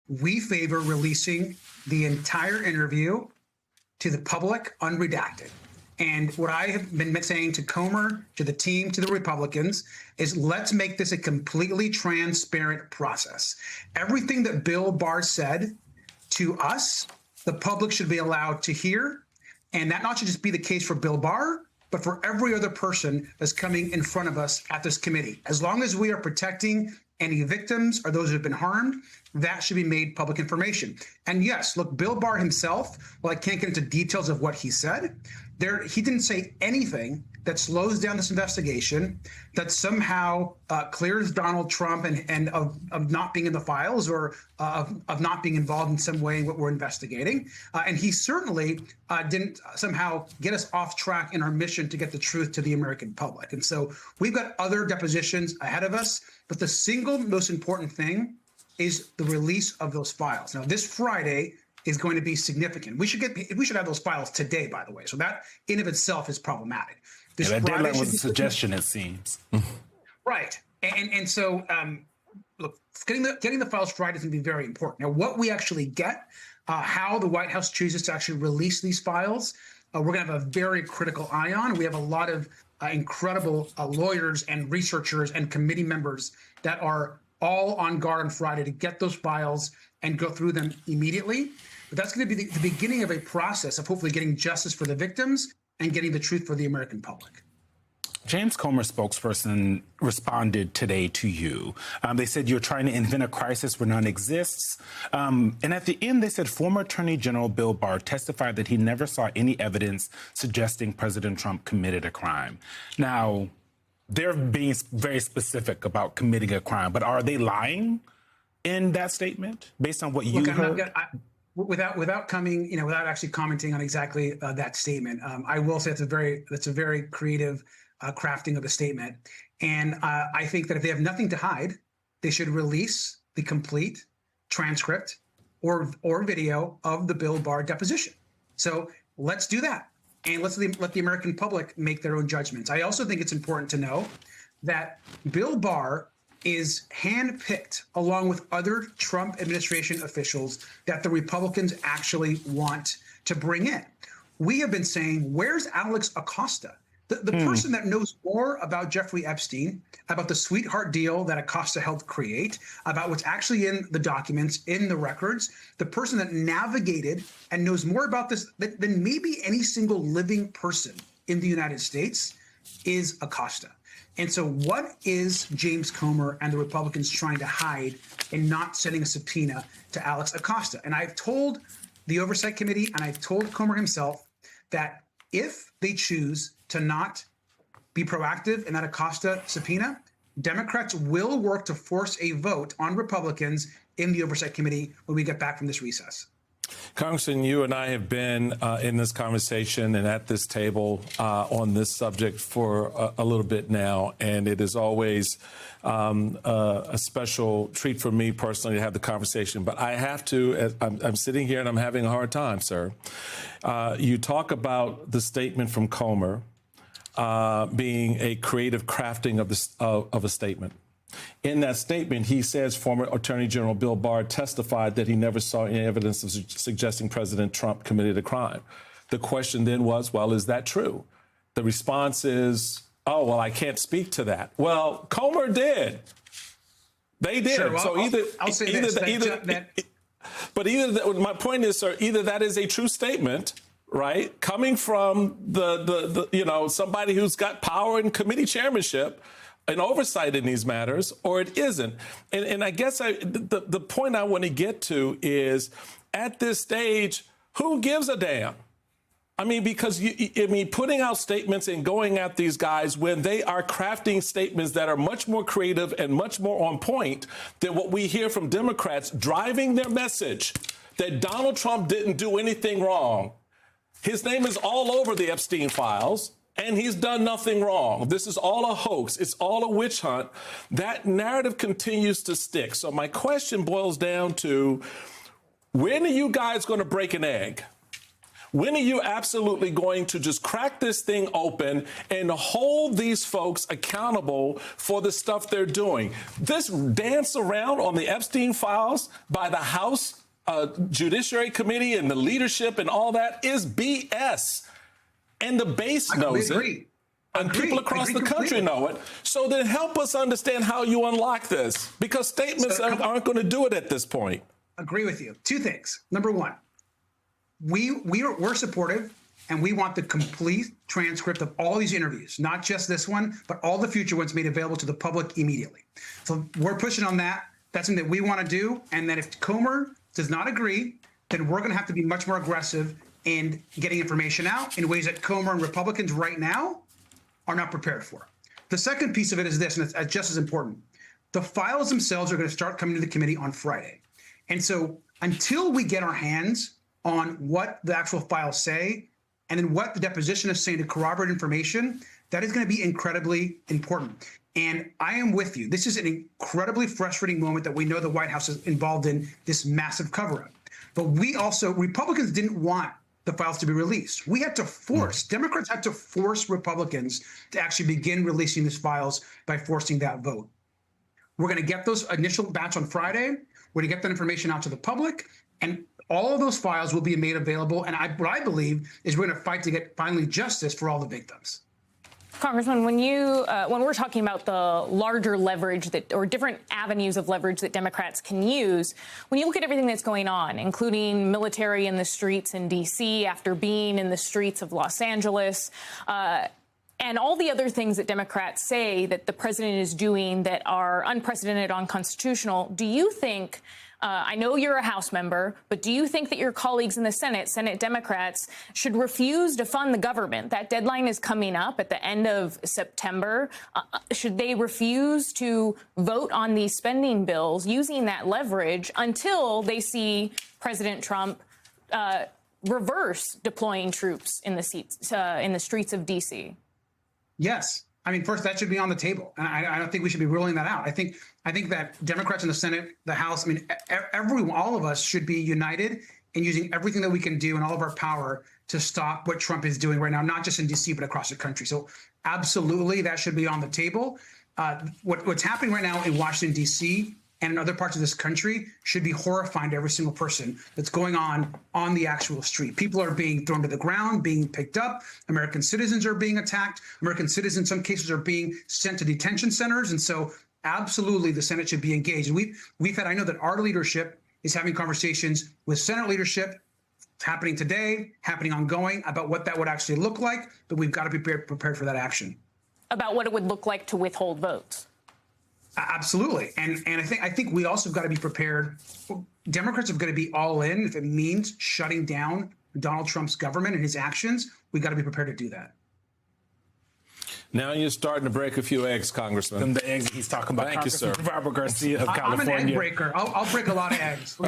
we favor releasing the entire interview to the public, unredacted. And what I have been saying to Comer, to the team, to the Republicans, is let's make this a completely transparent process. Everything that Bill Barr said to us, the public should be allowed to hear. And that not should just be the case for Bill Barr, but for every other person that's coming in front of us at this committee. As long as we are protecting any victims or those who have been harmed, that should be made public information. And yes, look, Bill Barr himself, well, I can't get into details of what he said. He didn't say anything that slows down this investigation, that somehow clears Donald Trump and of not being in the files or of not being involved in some way in what we're investigating. And he certainly didn't somehow get us off track in our mission to get the truth to the American public. And so we've got other depositions ahead of us, but the single most important thing is the release of those files. Now, this Friday is going to be significant. We should have those files today, by the way. So that in of itself is problematic. This that deadline was a suggestion, it seems. Right. And so, look, getting the files Friday is going to be very important. Now, what we actually get, how the White House chooses to actually release these files, we're going to have a very critical eye on. We have a lot of incredible lawyers and researchers and committee members that are all on guard on Friday to get those files and go through them immediately. But that's going to be the beginning of a process of hopefully getting justice for the victims and getting the truth for the American public. James Comer spokesperson responded today to you. They said you're trying to invent a crisis where none exists. And at the end, they said former Attorney General Bill Barr testified that he never saw any evidence suggesting President Trump committed a crime. Now, they're being very specific about committing a crime, but are they lying in that statement based on what you heard? Without actually commenting on exactly that statement, I will say that's a very creative crafting of a statement. And I think that if they have nothing to hide, they should release the complete transcript or video of the Bill Barr deposition. So let's do that. And let's let the American public make their own judgments. I also think it's important to know that Bill Barr is handpicked along with other Trump administration officials that the Republicans actually want to bring in. We have been saying, where's Alex Acosta? The person that knows more about Jeffrey Epstein, about the sweetheart deal that Acosta helped create, about what's actually in the documents, in the records, the person that navigated and knows more about this than maybe any single living person in the United States is Acosta. And so what is James Comer and the Republicans trying to hide in not sending a subpoena to Alex Acosta? And I've told the Oversight Committee and I've told Comer himself that if they choose to not be proactive in that Acosta subpoena, Democrats will work to force a vote on Republicans in the Oversight Committee when we get back from this recess. Congressman, you and I have been in this conversation and at this table on this subject for a little bit now, and it is always a special treat for me personally to have the conversation. But I have to, I'm sitting here and I'm having a hard time, sir. You talk about the statement from Comer being a creative crafting of a statement. In that statement, he says former Attorney General Bill Barr testified that he never saw any evidence of suggesting President Trump committed a crime. The question then was, well, is that true? The response is, oh, well, I can't speak to that. Well, Comer did. They did. Sure, well, so my point is, sir, either that is a true statement, right, coming from the somebody who's got power in committee chairmanship and oversight in these matters, or it isn't. And I guess the point I want to get to is, at this stage, who gives a damn? I mean, because putting out statements and going at these guys when they are crafting statements that are much more creative and much more on point than what we hear from Democrats driving their message that Donald Trump didn't do anything wrong. His name is all over the Epstein files. And he's done nothing wrong. This is all a hoax. It's all a witch hunt. That narrative continues to stick. So my question boils down to, when are you guys going to break an egg? When are you absolutely going to just crack this thing open and hold these folks accountable for the stuff they're doing? This dance around on the Epstein files by the House Judiciary Committee and the leadership and all that is BS. And the base knows it. And people across the country know it. So then help us understand how you unlock this, because statements aren't going to do it at this point. Agree with you. Two things. Number one, we're supportive, and we want the complete transcript of all these interviews, not just this one, but all the future ones made available to the public immediately. So we're pushing on that. That's something that we want to do. And that if Comer does not agree, then we're going to have to be much more aggressive in getting information out in ways that Comer and Republicans right now are not prepared for. The second piece of it is this, and it's just as important. The files themselves are going to start coming to the committee on Friday. And so until we get our hands on what the actual files say and then what the deposition is saying to corroborate information, that is going to be incredibly important. And I am with you. This is an incredibly frustrating moment that we know the White House is involved in this massive cover-up. But Republicans didn't want the files to be released. We had to force, Democrats had to force Republicans to actually begin releasing these files by forcing that vote. We're going to get those initial batch on Friday. We're going to get that information out to the public, and all of those files will be made available. And what I believe is we're going to fight to get finally justice for all the victims. Congressman, when we're talking about the larger leverage or different avenues of leverage that Democrats can use, when you look at everything that's going on, including military in the streets in D.C. after being in the streets of Los Angeles, and all the other things that Democrats say that the president is doing that are unprecedented, unconstitutional, do you think, I know you're a House member, but do you think that your colleagues in the Senate Democrats, should refuse to fund the government? That deadline is coming up at the end of September. Should they refuse to vote on these spending bills using that leverage until they see President Trump reverse deploying troops in the streets of D.C.? Yes. I mean, first, that should be on the table. And I don't think we should be ruling that out. I think that Democrats in the Senate, the House, I mean, all of us should be united in using everything that we can do and all of our power to stop what Trump is doing right now, not just in D.C., but across the country. So absolutely, that should be on the table. What's happening right now in Washington, D.C., and in other parts of this country should be horrifying to every single person that's going on the actual street. People are being thrown to the ground, being picked up. American citizens are being attacked. American citizens, in some cases, are being sent to detention centers. And so absolutely, the Senate should be engaged. And I know that our leadership is having conversations with Senate leadership, happening today, happening ongoing, about what that would actually look like. But we've got to be prepared for that action. About what it would look like to withhold votes. Absolutely. And I think we also have got to be prepared. Democrats have got to be all in. If it means shutting down Donald Trump's government and his actions, we got to be prepared to do that. Now you're starting to break a few eggs, Congressman. And the eggs he's talking about. Thank you, sir. Robert Garcia of California. I'm an egg breaker. I'll break a lot of eggs.